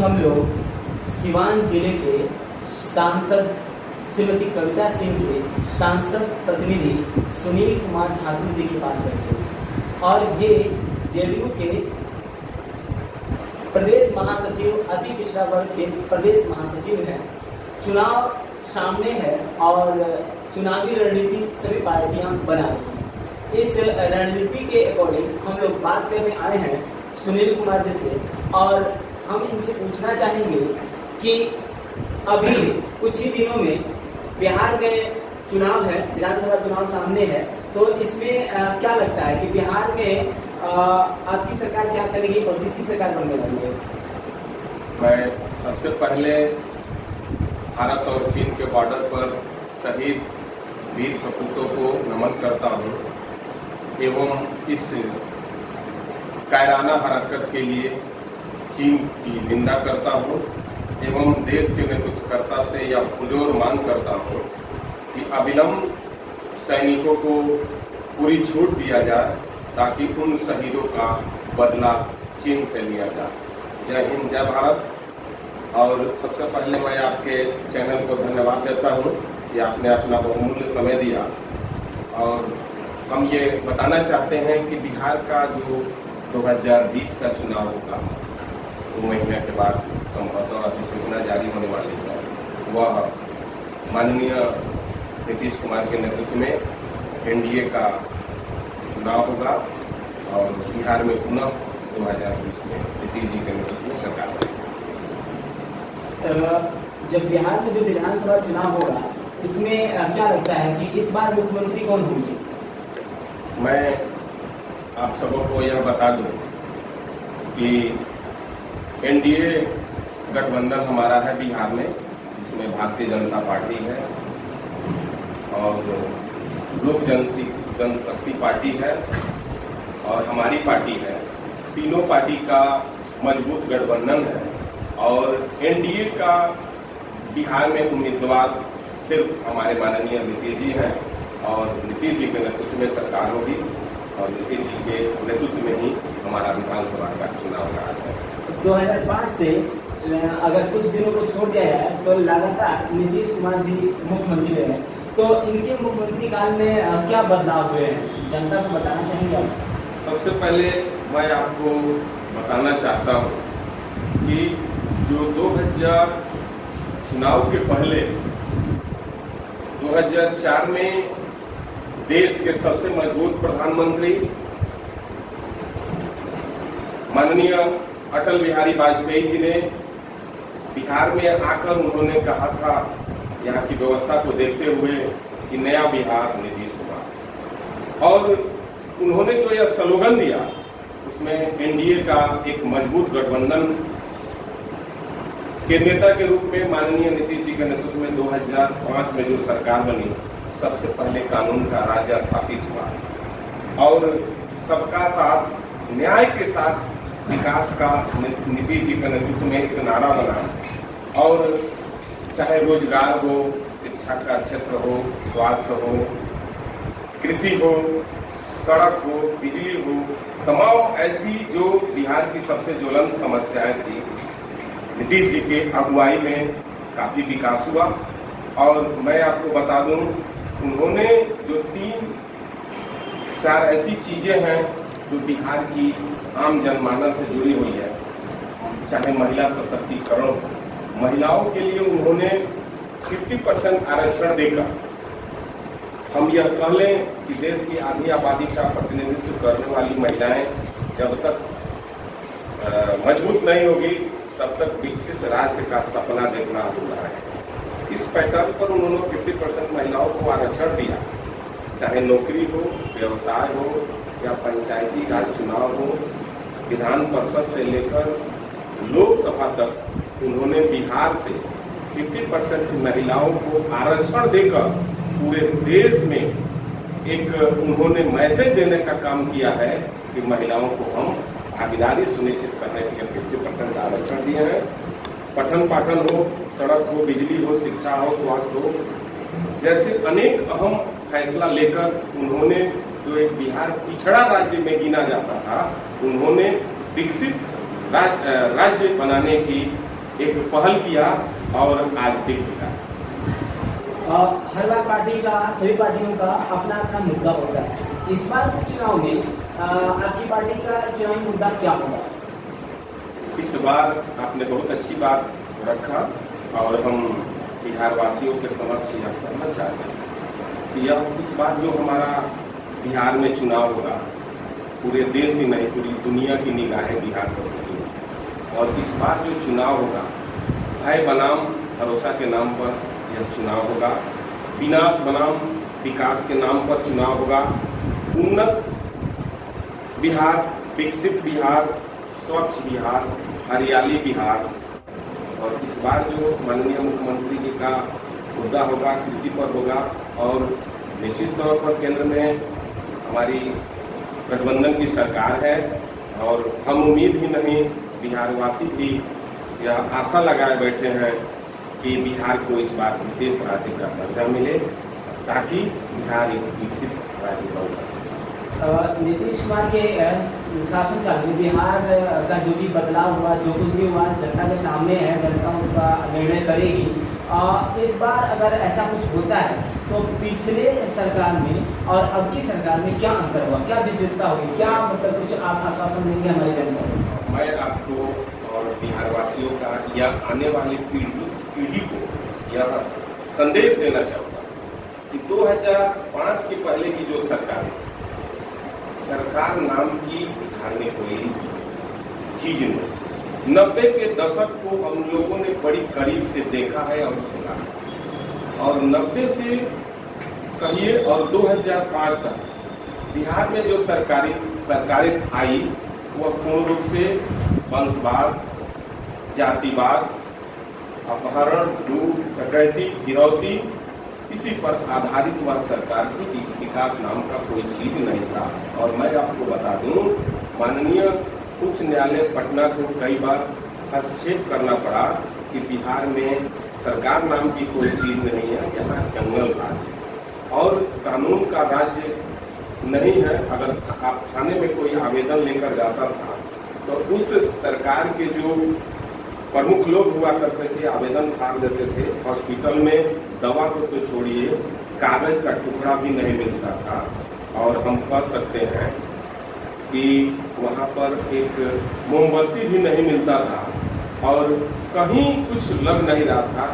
हम लोग सिवान जिले के सांसद श्रीमती कविता सिंह के सांसद प्रतिनिधि सुनील कुमार ठाकुर जी के पास बैठे हैं और ये जेडीयू के प्रदेश महासचिव अति पिछड़ा वर्ग के प्रदेश महासचिव हैं। चुनाव सामने है और चुनावी रणनीति सभी पार्टियां बना रही हैं। इस रणनीति के अकॉर्डिंग हम लोग बात करने आए हैं सुनील कुमार जी से और हम इनसे पूछना चाहेंगे कि अभी कुछ ही दिनों में बिहार में चुनाव है, विधानसभा चुनाव सामने है, तो इसमें क्या लगता है कि बिहार में आपकी सरकार क्या करेगी और किसकी सरकार बनने वाली है? मैं सबसे पहले भारत और चीन के बॉर्डर पर शहीद वीर सपूतों को नमन करता हूँ एवं इस कायराना हरकत के लिए चीन की निंदा करता हूँ एवं देश के नेतृत्वकर्ता से यह पुरजोर मांग करता हूँ कि अविलंब सैनिकों को पूरी छूट दिया जाए ताकि उन शहीदों का बदला चीन से लिया जाए। जय हिंद, जय भारत। और सबसे पहले मैं आपके चैनल को धन्यवाद देता हूँ कि आपने अपना बहुमूल्य समय दिया और हम ये बताना चाहते हैं कि बिहार का जो 2020 का चुनाव होगा 2 महीने के बाद संभवतः अधिसूचना जारी होने वाली है, वह माननीय नीतीश कुमार के नेतृत्व में एनडीए का चुनाव होगा और बिहार में पुनः 2020 में नीतीश जी के नेतृत्व में सरकार बनेगी। जब बिहार में जो विधानसभा चुनाव होगा इसमें क्या लगता है कि इस बार मुख्यमंत्री कौन होंगे? मैं आप सबों को यह बता दूं कि एनडीए गठबंधन हमारा है बिहार में, जिसमें भारतीय जनता पार्टी है और लोक जनशक्ति पार्टी है और हमारी पार्टी है। तीनों पार्टी का मजबूत गठबंधन है और एनडीए का बिहार में उम्मीदवार सिर्फ हमारे माननीय नीतीश जी हैं और नीतीश जी के नेतृत्व में सरकार होगी और नीतीश जी के नेतृत्व में ही हमारा विधानसभा का चुनाव रहा है। 2005 से अगर कुछ दिनों को छोड़ दिया है तो लगातार नीतीश कुमार जी मुख्यमंत्री रहे हैं, तो इनके मुख्यमंत्री काल में क्या बदलाव हुए हैं, जनता को बताना चाहेंगे आप? सबसे पहले मैं आपको बताना चाहता हूँ कि जो 2000 चुनाव के पहले 2004 में देश के सबसे मजबूत प्रधानमंत्री माननीय अटल बिहारी वाजपेयी जी ने बिहार में आकर उन्होंने कहा था यहाँ की व्यवस्था को देखते हुए कि नया बिहार नीतीश कुमार, और उन्होंने जो यह स्लोगन दिया उसमें एनडीए का एक मजबूत गठबंधन के नेता के रूप में माननीय नीतीश जी के नेतृत्व में 2005 में जो सरकार बनी, सबसे पहले कानून का राज स्थापित हुआ और सबका साथ न्याय के साथ विकास का नीतीश जी के नेतृत्व में एक नारा बना और चाहे रोजगार हो, शिक्षा का क्षेत्र हो, स्वास्थ्य हो, कृषि हो, सड़क हो, बिजली हो, तमाम ऐसी जो बिहार की सबसे ज्वलंत समस्याएं थी, नीतीश जी के अगुवाई में काफ़ी विकास हुआ। और मैं आपको बता दूं, उन्होंने जो 3-4 ऐसी चीज़ें हैं जो बिहार की आम जनमानस से जुड़ी हुई है, चाहे महिला सशक्तिकरण, महिलाओं के लिए उन्होंने 50% आरक्षण देकर हम यह कह लें कि देश की आधी आबादी का प्रतिनिधित्व करने वाली महिलाएं जब तक मजबूत नहीं होगी तब तक विकसित राष्ट्र का सपना देखना अधूरा है। इस पैटर्न पर उन्होंने 50% महिलाओं को आरक्षण दिया, चाहे नौकरी हो, व्यवसाय हो या पंचायती राज चुनाव हो, विधान परिषद से लेकर लोकसभा तक उन्होंने बिहार से 50% महिलाओं को आरक्षण देकर पूरे देश में एक उन्होंने मैसेज देने का काम किया है कि महिलाओं को हम भागीदारी सुनिश्चित करने के लिए 50% आरक्षण दिए हैं। पठन पाठन हो, सड़क हो, बिजली हो, शिक्षा हो, स्वास्थ्य हो, जैसे अनेक अहम फैसला लेकर उन्होंने जो एक बिहार पिछड़ा राज्य में गिना जाता था, उन्होंने विकसित राज्य बनाने की एक पहल किया और आज दिख गया। हर बार पार्टी का, सभी पार्टियों का अपना अपना मुद्दा होता है। इस बार के चुनाव में आपकी पार्टी का चुनावी मुद्दा क्या होगा? इस बार आपने बहुत अच्छी बात रखा और हम बिहार वासियों के समक्ष यह कहना चाहते हैं कि यह इस बार जो हमारा बिहार में चुनाव होगा, पूरे देश ही नहीं पूरी दुनिया की निगाहें बिहार पर होगी। और इस बार जो चुनाव होगा, भय बनाम भरोसा के नाम पर यह चुनाव होगा। विनाश बनाम विकास के नाम पर चुनाव होगा। उन्नत बिहार, विकसित बिहार, स्वच्छ बिहार, हरियाली बिहार। और इस बार जो माननीय मुख्यमंत्री जी का मुद्दा होगा, कृषि पर होगा। और निश्चित तौर पर केंद्र में हमारी गठबंधन की सरकार है और हम उम्मीद ही नहीं, बिहारवासी भी यह आशा लगाए बैठे हैं कि बिहार को इस बार विशेष राज्य का दर्जा मिले ताकि बिहार एक विकसित राज्य बन सके। नीतीश कुमार के शासनकाल में बिहार का जो भी बदलाव हुआ, जो कुछ भी हुआ, जनता के सामने है, जनता उसका निर्णय करेगी। इस बार अगर ऐसा कुछ होता है तो पिछले सरकार में और अब की सरकार में क्या अंतर हुआ, क्या विशेषता होगी, क्या मतलब कुछ आप आश्वासन देंगे हमारी जनता को? मैं आपको और बिहार वासियों का या आने वाली पीढ़ी को यह संदेश देना चाहूँगा कि 2005 के पहले की जो सरकार थी, सरकार नाम की बिहार में कोई चीज नहीं। 90 के दशक को हम लोगों ने बड़ी करीब से देखा है और सुना है। और 90 से कहिए और 2005 तक बिहार में जो सरकारें आई वह पूर्ण रूप से वंशवाद, जातिवाद, अपहरण, लूट, डकैती, गिरौती, इसी पर आधारित वह सरकार थी। विकास नाम का कोई चीज नहीं था। और मैं आपको बता दूं, माननीय उच्च न्यायालय पटना को कई बार हस्तक्षेप करना पड़ा कि बिहार में सरकार नाम की कोई चीज नहीं है, यहाँ जंगल राज है और कानून का राज्य नहीं है। अगर आप थाने में कोई आवेदन लेकर जाता था तो उस सरकार के जो प्रमुख लोग हुआ करते थे, आवेदन फाड़ देते थे। हॉस्पिटल में दवा को तो छोड़िए, कागज का टुकड़ा भी नहीं मिलता था। और हम कह सकते हैं कि वहाँ पर एक मोमबत्ती भी नहीं मिलता था और कहीं कुछ लग नहीं रहा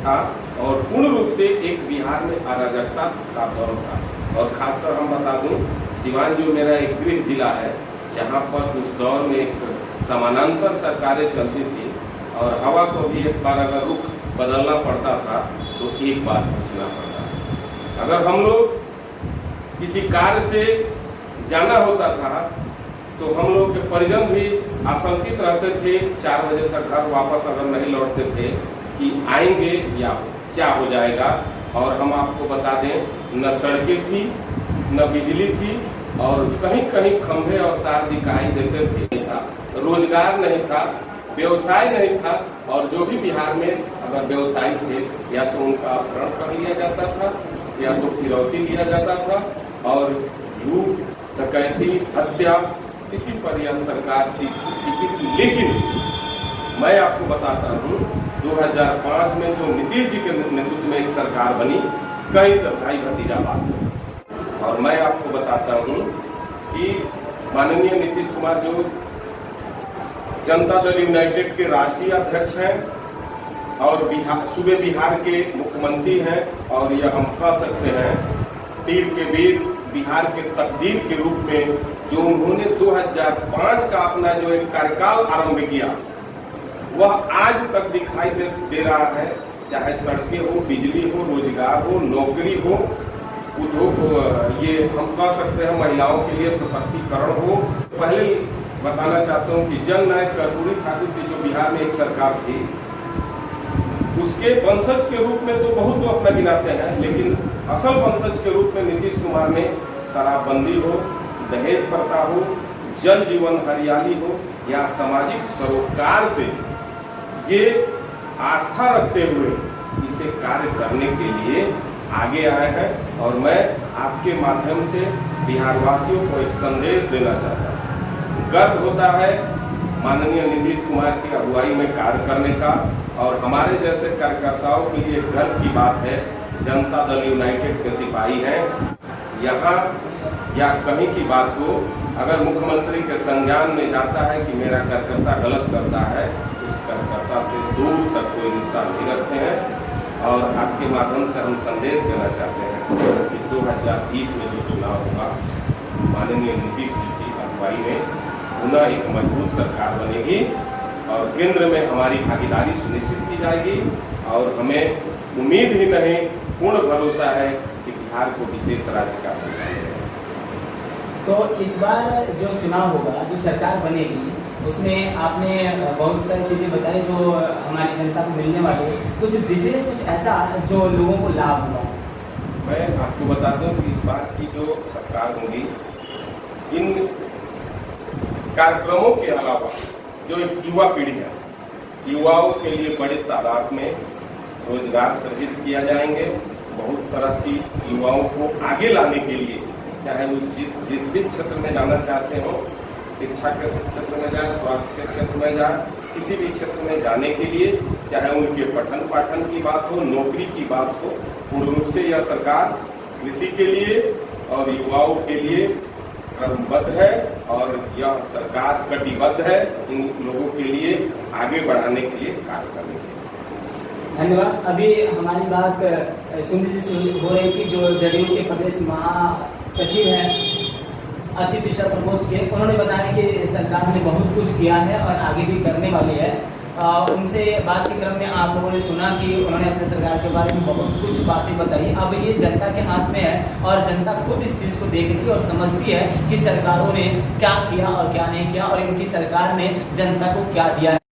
था और पूर्ण रूप से एक बिहार में अराजकता का दौर था। और खासकर हम बता दूं, सिवान जो मेरा एक गृह जिला है, यहाँ पर उस दौर में एक समानांतर सरकारें चलती थी और हवा को भी एक बार अगर रुख बदलना पड़ता था तो एक बार पूछना पड़ता था। अगर हम लोग किसी कार्य से जाना होता था तो हम लोग के परिजन भी आशंकित रहते थे, 4 बजे तक घर वापस अगर नहीं लौटते थे कि आएंगे या क्या हो जाएगा। और हम आपको बता दें, न सड़कें थी, न बिजली थी और कहीं कहीं खंभे और तार दिखाई देते थे। रोजगार नहीं था, व्यवसाय नहीं था और जो भी बिहार में अगर व्यवसायी थे या तो उनका अपहरण कर लिया जाता था या तो फिरौती लिया जाता था और लूट, डकैती, हत्या, इसी पर यह सरकार थी। लेकिन मैं आपको बताता हूँ, 2005 में जो नीतीश जी के नेतृत्व में एक सरकार बनी, कहीं से भाई भतीजा बात नहीं। और मैं आपको बताता हूँ कि माननीय नीतीश कुमार जो जनता दल यूनाइटेड के राष्ट्रीय अध्यक्ष हैं और सूबे बिहार के मुख्यमंत्री हैं और यह हम कह सकते हैं तीर के वीर, बिहार के तकदीर के रूप में जो उन्होंने 2005 का अपना जो एक कार्यकाल आरंभ किया वह आज तक दिखाई दे रहा है। चाहे सड़कें हो, बिजली हो, रोजगार हो, नौकरी हो, उद्योग, ये हम कह सकते हैं महिलाओं के लिए सशक्तिकरण हो। पहले बताना चाहता हूँ कि जननायक कर्पूरी ठाकुर की जो बिहार में एक सरकार थी, उसके वंशज के रूप में तो बहुत लोग अपना गिनाते हैं, लेकिन असल वंशज के रूप में नीतीश कुमार ने शराबबंदी हो, दहेज प्रथा हो, जल जीवन हरियाली हो या सामाजिक सरोकार से ये आस्था रखते हुए इसे कार्य करने के लिए आगे आए हैं। और मैं आपके माध्यम से बिहारवासियों को एक संदेश देना चाहता हूँ। गर्व होता है माननीय नीतीश कुमार की अगुवाई में कार्य करने का, और हमारे जैसे कार्यकर्ताओं के लिए गर्व की बात है जनता दल यूनाइटेड के सिपाही हैं। यहाँ या कहीं की बात हो, अगर मुख्यमंत्री के संज्ञान में जाता है कि मेरा कार्यकर्ता गलत करता है, उस कार्यकर्ता से दूर तक कोई रिश्ता नहीं रखते हैं। और आपके माध्यम से हम संदेश देना चाहते हैं कि 2020 में जो चुनाव होगा, माननीय नीतीश जी की अगुवाई में पुनः एक मजबूत सरकार बनेगी और केंद्र में हमारी भागीदारी सुनिश्चित की जाएगी। और हमें उम्मीद ही नहीं, पूर्ण भरोसा है कि बिहार को विशेष राज्य का दर्जा मिलेगा। तो इस बार जो चुनाव होगा, जो सरकार बनेगी, उसमें आपने बहुत सारी चीज़ें बताई जो हमारी जनता को मिलने वाली है। कुछ विशेष, कुछ ऐसा जो लोगों को लाभ होगा? मैं आपको बता दूं कि इस बार की जो सरकार होगी, इन कार्यक्रमों के अलावा जो युवा पीढ़ी है, युवाओं के लिए बड़ी तादाद में रोजगार सृजित किया जाएंगे। बहुत तरह की युवाओं को आगे लाने के लिए, चाहे उस जिस भी क्षेत्र में जाना चाहते हो, शिक्षा के क्षेत्र में जाए, स्वास्थ्य के क्षेत्र में जाए, किसी भी क्षेत्र में जाने के लिए, चाहे उनके पठन पाठन की बात हो, नौकरी की बात हो, पूर्ण रूप से यह सरकार कृषि के लिए और युवाओं के लिए क्रमबद्ध है और यह सरकार कटिबद्ध है इन लोगों के लिए आगे बढ़ाने के लिए कार्य करने के लिए। धन्यवाद। अभी हमारी बात सुनील जी से हो रही थी, जो जदयू के प्रदेश महासचिव हैं अति पिछड़ा प्रकोष्ठ के। उन्होंने बताया कि सरकार ने बहुत कुछ किया है और आगे भी करने वाली है। उनसे बात के क्रम में आप लोगों ने सुना कि उन्होंने अपने सरकार के बारे में बहुत कुछ बातें बताई। अब ये जनता के हाथ में है और जनता खुद इस चीज़ को देखती और समझती है कि सरकारों ने क्या किया और क्या नहीं किया और इनकी सरकार ने जनता को क्या दिया है।